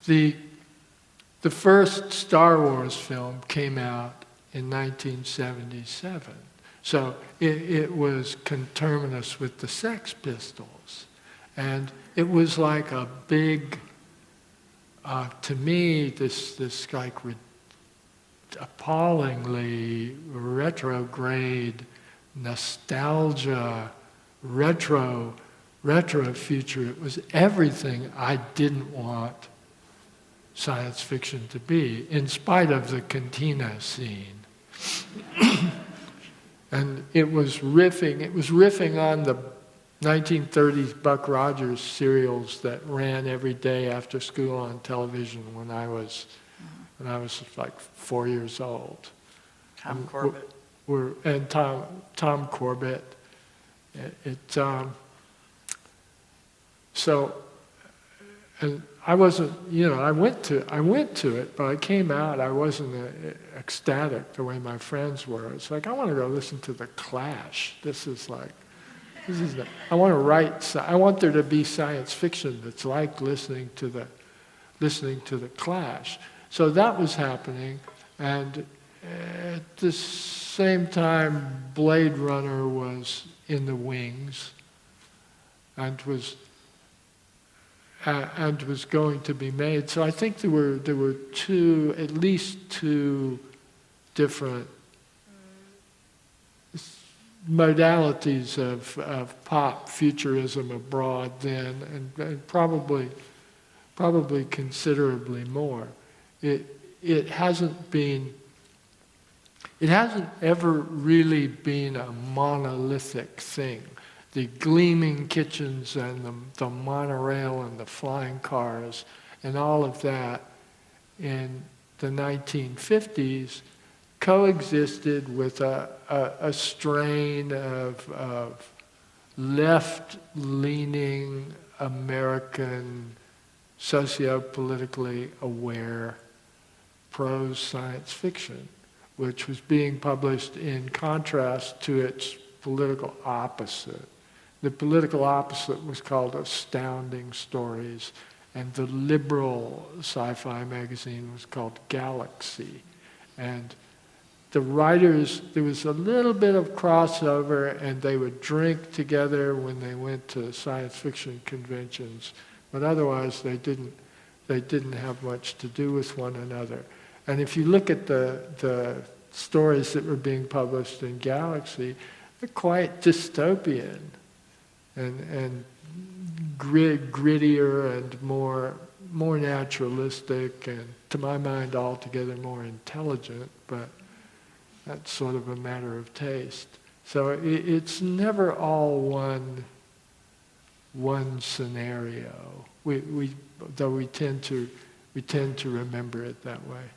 The first Star Wars film came out in 1977. So it was conterminous with the Sex Pistols. And it was like a big, to me, this like appallingly retrograde nostalgia, retro future. It was everything I didn't want science fiction to be, in spite of the cantina scene. And it was riffing on the 1930s Buck Rogers serials that ran every day after school on television when I was like 4 years old. Tom Corbett. And Tom Corbett. So, and I wasn't, I went to it, but I came out, I wasn't ecstatic the way my friends were. It's like, I want to go listen to The Clash. I want there to be science fiction that's like listening to the Clash. So that was happening, and at the same time, Blade Runner was in the wings, and was going to be made. So I think there were at least two different modalities of pop futurism abroad then, and probably considerably more. It hasn't ever really been a monolithic thing. The gleaming kitchens and the monorail and the flying cars and all of that in the 1950s coexisted with a strain of left-leaning American, socio-politically aware prose science fiction, which was being published in contrast to its political opposite. The political opposite was called Astounding Stories, and the liberal sci-fi magazine was called Galaxy. And the writers, there was a little bit of crossover, and they would drink together when they went to science fiction conventions, but otherwise they didn't have much to do with one another. And if you look at the stories that were being published in Galaxy, they're quite dystopian and grittier and more naturalistic, and to my mind altogether more intelligent, but that's sort of a matter of taste. So it's never all one scenario. Though we tend to remember it that way.